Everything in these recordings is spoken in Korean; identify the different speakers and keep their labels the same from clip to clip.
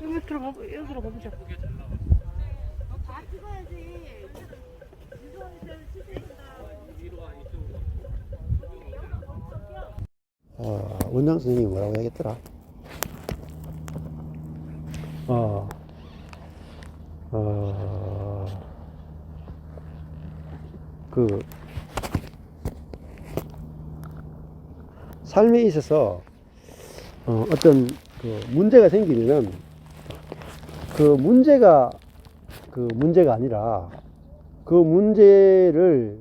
Speaker 1: 여기 여기로 가보자.
Speaker 2: 다 찍어야지.
Speaker 3: 원장 선생님이 뭐라고 얘기했더라? 그 삶에 있어서 어떤 그 문제가 생기면은 그 문제가 아니라 그 문제를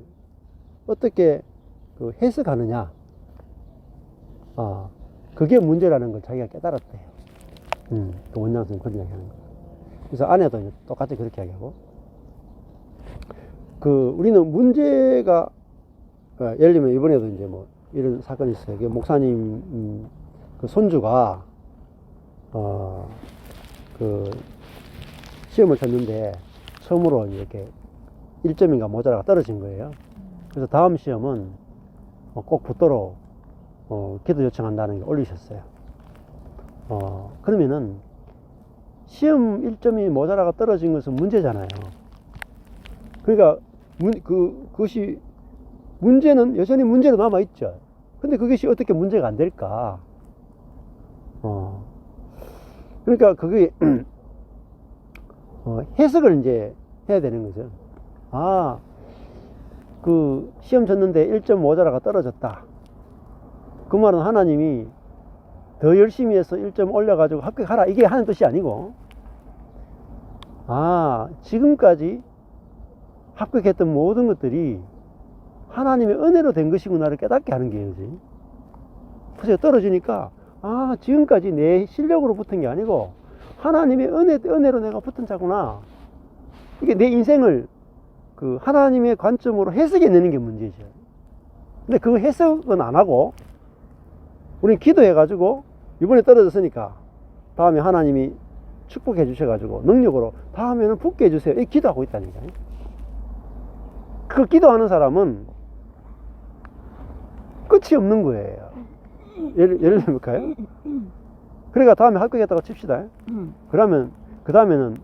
Speaker 3: 어떻게 그 해석하느냐, 그게 문제라는 걸 자기가 깨달았대요. 그 원장 선생님 그런 이야기 하는 거예요. 그래서 아내도 똑같이 그렇게 이야기하고, 우리는 문제가, 예를 들면 이번에도 이제 뭐 이런 사건이 있어요. 목사님, 그 손주가, 그 시험을 쳤는데 처음으로 이렇게 1점인가 모자라가 떨어진 거예요. 그래서 다음 시험은 꼭 붙도록 기도 요청한다는 게 올리셨어요. 그러면은 시험 1점이 모자라가 떨어진 것은 문제잖아요. 그러니까 그것이 문제는 여전히 문제로 남아있죠. 근데 그것이 어떻게 문제가 안 될까? 그러니까 그게 해석을 이제 해야 되는 거죠. 그 시험 쳤는데 1점 모자라가 떨어졌다. 그 말은 하나님이 더 열심히 해서 1점 올려가지고 합격하라, 이게 하는 뜻이 아니고, 지금까지 합격했던 모든 것들이 하나님의 은혜로 된 것이구나를 깨닫게 하는 게 이거지. 그래서 떨어지니까 지금까지 내 실력으로 붙은 게 아니고 하나님의 은혜로 내가 붙은 자구나. 이게 내 인생을 그 하나님의 관점으로 해석해내는 게 문제죠. 근데 그 해석은 안 하고 우리는 기도해가지고 이번에 떨어졌으니까 다음에 하나님이 축복해 주셔가지고 능력으로 다음에는 붙게 해주세요, 이 기도하고 있다니까요. 그 기도하는 사람은 끝이 없는 거예요. 예를 들어볼까요? 그러니까 다음에 합격했다고 칩시다. 그러면 그 다음에는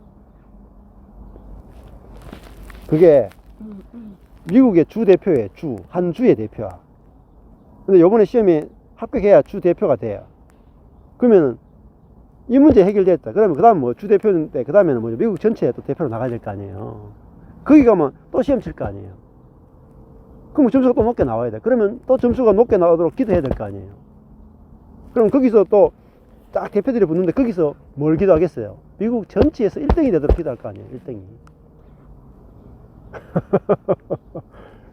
Speaker 3: 그게 미국의 주 대표예요. 한 주의 대표야. 근데 요번에 시험에 합격해야 주 대표가 돼요. 그러면은 이 문제 해결됐다. 그러면 그 다음 뭐 주 대표인데 그 다음에는 뭐죠? 미국 전체에 또 대표로 나가야 될 거 아니에요. 거기 가면 또 시험 칠 거 아니에요. 그럼 점수가 또 높게 나와야 돼. 그러면 또 점수가 높게 나오도록 기도해야 될 거 아니에요. 그럼 거기서 또 딱 대표들이 붙는데 거기서 뭘 기도하겠어요? 미국 전체에서 1등이 되도록 기도할 거 아니에요. 1등이.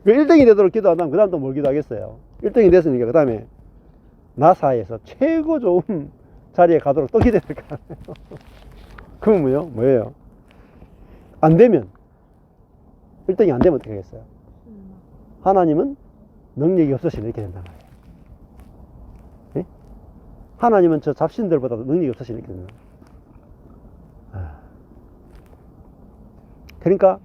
Speaker 3: 1등이 되도록 기도한다면 그 다음 또 뭘 기도하겠어요? 1등이 됐으니까 그 다음에 나사에서 최고 좋은 자리에 가도록 또 기도해야 될 거 아니에요. 그건 뭐예요? 안 되면 1등이 안 되면 어떻게 하겠어요? 하나님은 능력이 없으시면 이렇게 된단 말이에요. 네? 하나님은 저 잡신들보다 능력이 없으시면 이렇게 된단 말이에요. 그러니까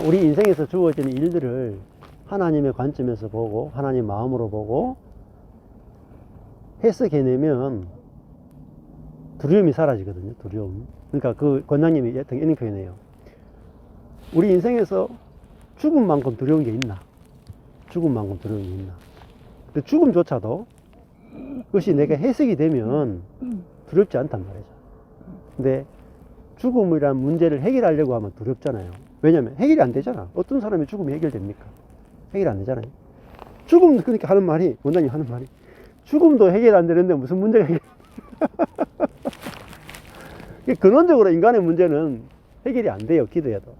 Speaker 3: 우리 인생에서 주어지는 일들을 하나님의 관점에서 보고 하나님 마음으로 보고 해석해내면 두려움이 사라지거든요. 두려움. 그러니까 그 권장님이 이런 표현이에요. 우리 인생에서 죽음만큼 두려운 게 있나? 죽음만큼 두려운 게 있나? 근데 죽음조차도 그것이 내가 해석이 되면 두렵지 않단 말이죠. 근데 죽음이란 문제를 해결하려고 하면 두렵잖아요. 왜냐면 해결이 안 되잖아. 어떤 사람이 죽음이 해결됩니까? 해결이 안 되잖아요. 죽음, 그러니까 하는 말이, 원장님 하는 말이, 죽음도 해결 안 되는데 무슨 문제가 해결. 근원적으로 인간의 문제는 해결이 안 돼요. 기도해도.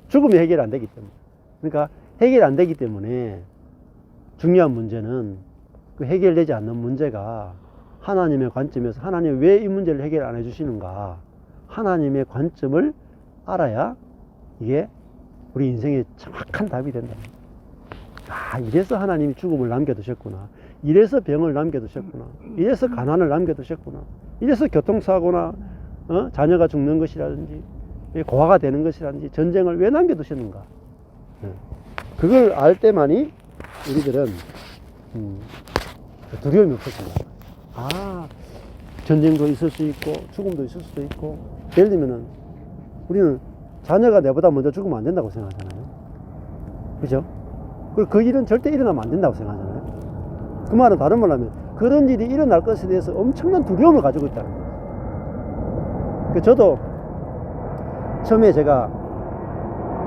Speaker 3: 죽음이 해결 안 되기 때문에. 그러니까 해결 안 되기 때문에 중요한 문제는 그 해결되지 않는 문제가 하나님의 관점에서 하나님 왜 이 문제를 해결 안 해주시는가, 하나님의 관점을 알아야 이게 우리 인생의 정확한 답이 된다. 이래서 하나님이 죽음을 남겨두셨구나, 이래서 병을 남겨두셨구나, 이래서 가난을 남겨두셨구나, 이래서 교통사고나 자녀가 죽는 것이라든지 고아가 되는 것이라든지 전쟁을 왜 남겨두셨는가. 그걸 알 때만이 우리들은 두려움이 없어진다. 전쟁도 있을 수 있고 죽음도 있을 수도 있고, 예를 들면은 우리는 자녀가 내보다 먼저 죽으면 안 된다고 생각하잖아요. 그죠? 그리고 그 일은 절대 일어나면 안 된다고 생각하잖아요. 그 말은 다른 말로 하면 그런 일이 일어날 것에 대해서 엄청난 두려움을 가지고 있다는 거예요. 저도 처음에 제가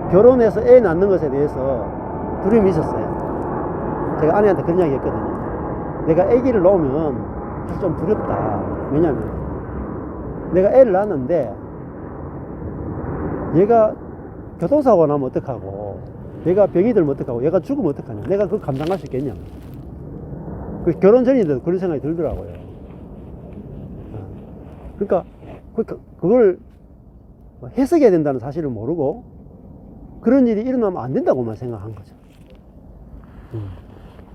Speaker 3: 결혼해서 애 낳는 것에 대해서 두려움이 있었어요. 제가 아내한테 그런 이야기 했거든요. 내가 아기를 낳으면 사실 좀 두렵다. 왜냐면 내가 애를 낳았는데 얘가 교통사고가 나면 어떡하고, 얘가 병이 들면 어떡하고, 얘가 죽으면 어떡하냐, 내가 그걸 감당할 수 있겠냐. 그 결혼 전인데도 그런 생각이 들더라고요. 그러니까 그걸 해석해야 된다는 사실을 모르고 그런 일이 일어나면 안 된다고만 생각한 거죠.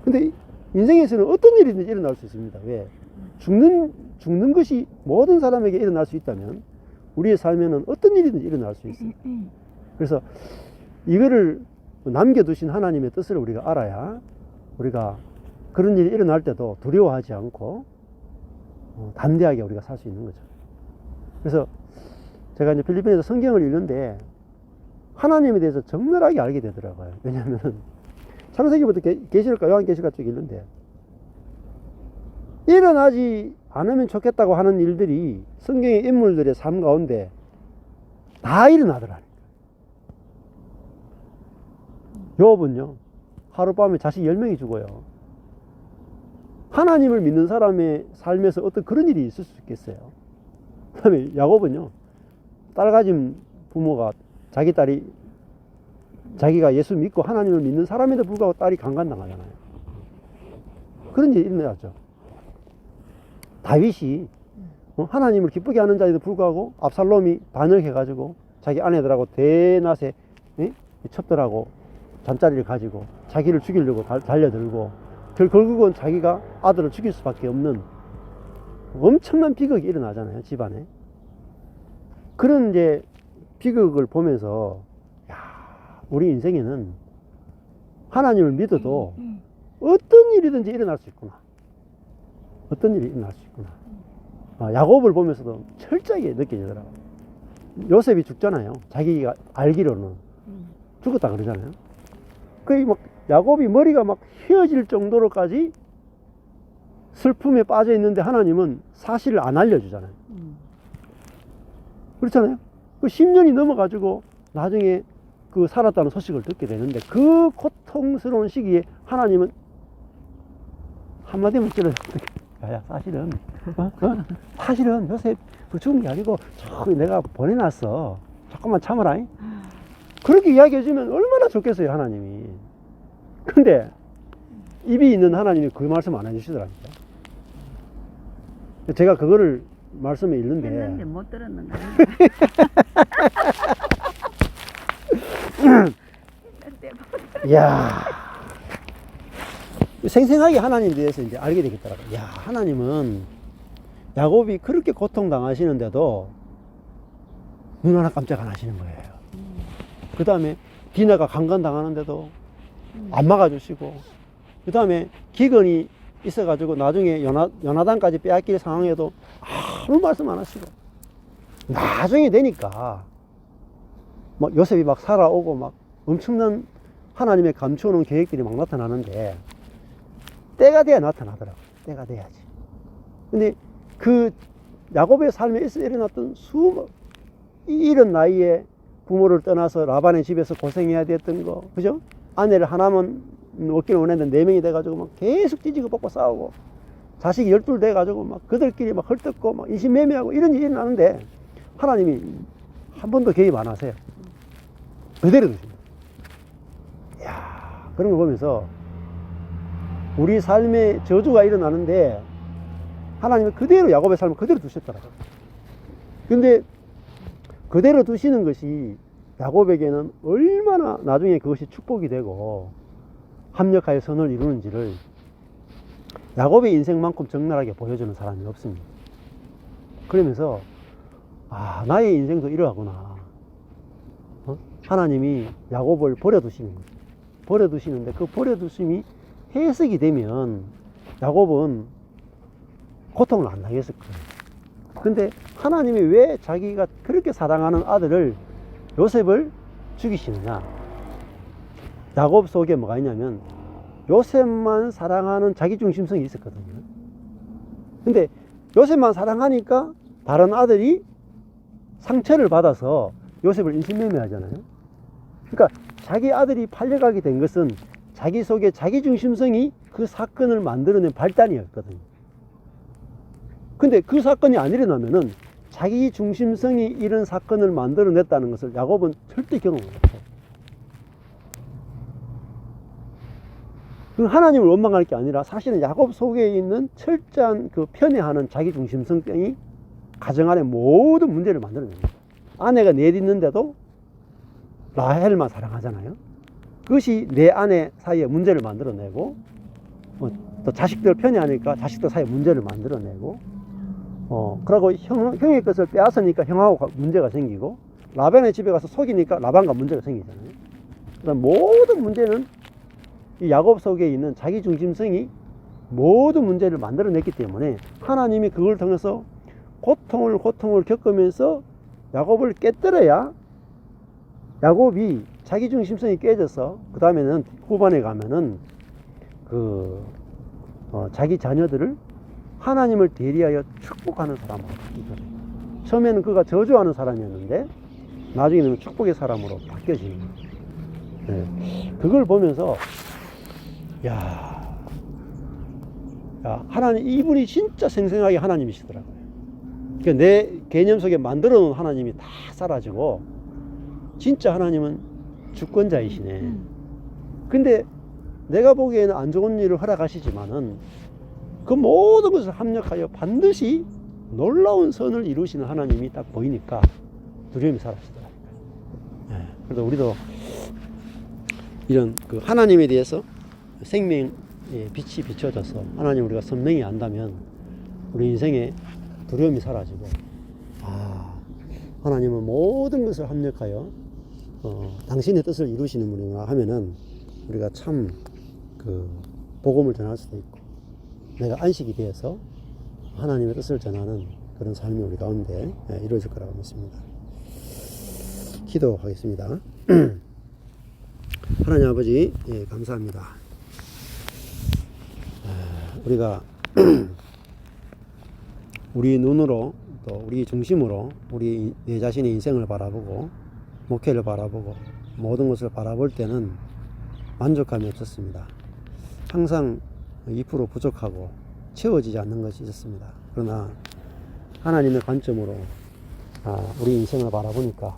Speaker 3: 근데 인생에서는 어떤 일이든지 일어날 수 있습니다. 왜? 죽는 것이 모든 사람에게 일어날 수 있다면 우리의 삶에는 어떤 일이든지 일어날 수 있어요. 그래서 이거를 남겨두신 하나님의 뜻을 우리가 알아야 우리가 그런 일이 일어날 때도 두려워하지 않고 담대하게 우리가 살 수 있는 거죠. 그래서 제가 이제 필리핀에서 성경을 읽는데 하나님에 대해서 적나라하게 알게 되더라고요. 왜냐하면 창세기부터 계시록과 요한계시록 쭉 읽는데 일어나지 않으면 좋겠다고 하는 일들이 성경의 인물들의 삶 가운데 다 일어나더라니까. 욥은요, 하룻밤에 자식 10명이 죽어요. 하나님을 믿는 사람의 삶에서 어떤 그런 일이 있을 수 있겠어요. 그 다음에 야곱은요, 딸 가진 부모가 자기 딸이, 자기가 예수 믿고 하나님을 믿는 사람에도 불구하고 딸이 강간당하잖아요. 그런 일이 일어나죠. 다윗이 하나님을 기쁘게 하는 자에도 불구하고 압살롬이 반역해가지고 자기 아내들하고 대낮에 첩들하고 잠자리를 가지고 자기를 죽이려고 달려들고 결국은 자기가 아들을 죽일 수밖에 없는 엄청난 비극이 일어나잖아요, 집안에. 그런 이제 비극을 보면서 야, 우리 인생에는 하나님을 믿어도 어떤 일이든지 일어날 수 있구나. 어떤 일이 일어날 수 있구나. 야곱을 보면서도 철저하게 느껴지더라고요. 요셉이 죽잖아요. 자기가 알기로는 죽었다 그러잖아요. 막 야곱이 머리가 막 휘어질 정도로까지 슬픔에 빠져 있는데 하나님은 사실을 안 알려주잖아요. 그렇잖아요. 그 10년이 넘어가지고 나중에 그 살았다는 소식을 듣게 되는데 그 고통스러운 시기에 하나님은 한마디만 찔러서 야, 사실은 요셉 그 죽은 게 아니고 저기 내가 보내놨어. 조금만 참아라. 그렇게 이야기해주면 얼마나 좋겠어요, 하나님이. 근데 입이 있는 하나님이 그 말씀 안 해주시더라고요. 제가 그거를 말씀을 읽는데
Speaker 2: 했는데 못 들었는데.
Speaker 3: 이야, 생생하게 하나님에 대해서 이제 알게 되겠더라고요. 야, 하나님은 야곱이 그렇게 고통당하시는데도 눈 하나 깜짝 안 하시는 거예요. 그 다음에 디나가 강간당하는데도 안 막아주시고, 그 다음에 기근이 있어가지고 나중에 요나단까지 빼앗길 상황에도 아무 말씀 안 하시고, 나중에 되니까 막 요셉이 막 살아오고 막 엄청난 하나님의 감추어놓은 계획들이 막 나타나는데 때가 돼야 나타나더라고요. 때가 돼야지. 근데 그 야곱의 삶에 일어났던 이런 나이에 부모를 떠나서 라반의 집에서 고생해야 됐던 거, 그죠? 아내를 하나만 얻기를 원했는데 4명이 돼가지고 막 계속 찢고 볶고 싸우고, 자식이 12 돼가지고 막 그들끼리 막 헐뜯고 막 인신매매하고 이런 일이 일어나는데 하나님이 한 번도 개입 안 하세요. 그대로 두십니다. 이야, 그런 걸 보면서 우리 삶에 저주가 일어나는데 하나님은 그대로 야곱의 삶을 그대로 두셨더라고요. 근데 그대로 두시는 것이 야곱에게는 얼마나 나중에 그것이 축복이 되고 합력하여 선을 이루는지를 야곱의 인생만큼 적나라하게 보여주는 사람이 없습니다. 그러면서 나의 인생도 이러하구나. 하나님이 야곱을 버려두시는 거죠. 버려두시는데 그 버려두심이 해석이 되면 야곱은 고통을 안 당했을 거예요. 근데 하나님이 왜 자기가 그렇게 사랑하는 아들을 요셉을 죽이시느냐? 야곱 속에 뭐가 있냐면 요셉만 사랑하는 자기중심성이 있었거든요. 근데 요셉만 사랑하니까 다른 아들이 상처를 받아서 요셉을 인신매매하잖아요. 그러니까 자기 아들이 팔려가게 된 것은 자기 속에 자기중심성이 그 사건을 만들어낸 발단이었거든요. 근데 그 사건이 안 일어나면은 자기중심성이 이런 사건을 만들어냈다는 것을 야곱은 절대 경험을 못해요. 하나님을 원망할 게 아니라 사실은 야곱 속에 있는 철저한 그 편애하는 자기중심성병이 가정 안에 모든 문제를 만들어냅니다. 아내가 넷 있는데도 라헬만 사랑하잖아요. 그것이 내 아내 사이에 문제를 만들어내고, 또 자식들 편애하니까 자식들 사이에 문제를 만들어내고, 그러고 형의 것을 빼앗으니까 형하고 문제가 생기고, 라반의 집에 가서 속이니까 라반과 문제가 생기잖아요. 그다음 모든 문제는 이 야곱 속에 있는 자기중심성이 모든 문제를 만들어냈기 때문에 하나님이 그걸 통해서 고통을 겪으면서 야곱을 깨뜨려야 야곱이 자기중심성이 깨져서 그 다음에는 후반에 가면은 자기 자녀들을 하나님을 대리하여 축복하는 사람으로 바뀌거든요. 처음에는 그가 저주하는 사람이었는데 나중에는 축복의 사람으로 바뀌어지는 거예요. 네. 그걸 보면서 하나님, 이분이 진짜 생생하게 하나님이시더라고요. 그러니까 내 개념 속에 만들어 놓은 하나님이 다 사라지고, 진짜 하나님은 주권자이시네. 근데 내가 보기에는 안 좋은 일을 허락하시지만은 그 모든 것을 합력하여 반드시 놀라운 선을 이루시는 하나님이 딱 보이니까 두려움이 사라지더라고요. 네. 그래서 우리도 이런 그 하나님에 대해서 생명의 빛이 비춰져서 하나님 우리가 선명히 안다면 우리 인생에 두려움이 사라지고, 하나님은 모든 것을 합력하여 당신의 뜻을 이루시는 분이구나 하면은 우리가 참 그 복음을 전할 수도 있고, 내가 안식이 되어서 하나님의 뜻을 전하는 그런 삶이 우리 가운데 이루어질 거라고 믿습니다. 기도하겠습니다. 하나님 아버지, 감사합니다. 우리가 우리 눈으로 또 우리 중심으로 우리 내 자신의 인생을 바라보고 목회를 바라보고 모든 것을 바라볼 때는 만족감이 없었습니다. 항상 2% 부족하고 채워지지 않는 것이 있었습니다. 그러나 하나님의 관점으로 우리 인생을 바라보니까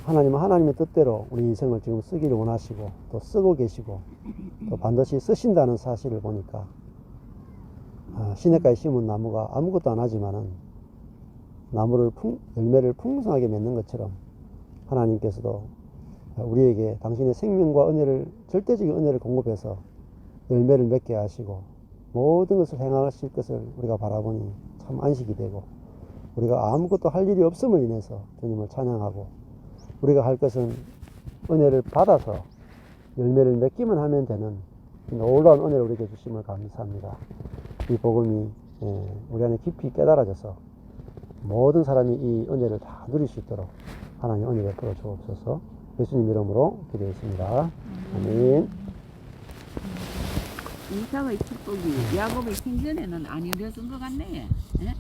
Speaker 3: 하나님은 하나님의 뜻대로 우리 인생을 지금 쓰기를 원하시고 또 쓰고 계시고 또 반드시 쓰신다는 사실을 보니까 시냇가에 심은 나무가 아무것도 안 하지만은 열매를 풍성하게 맺는 것처럼 하나님께서도 우리에게 당신의 생명과 은혜를, 절대적인 은혜를 공급해서 열매를 맺게 하시고 모든 것을 행하실 것을 우리가 바라보니 참 안식이 되고, 우리가 아무것도 할 일이 없음을 인해서 주님을 찬양하고, 우리가 할 것은 은혜를 받아서 열매를 맺기만 하면 되는 놀라운 은혜를 우리에게 주심을 감사합니다. 이 복음이 우리 안에 깊이 깨달아져서 모든 사람이 이 은혜를 다 누릴 수 있도록 하나님 은혜 베풀어 주옵소서. 예수님 이름으로 기도했습니다. 아멘.
Speaker 2: 이삭의 축복이 야곱의 생전에는 안 이루어진 것 같네. 예?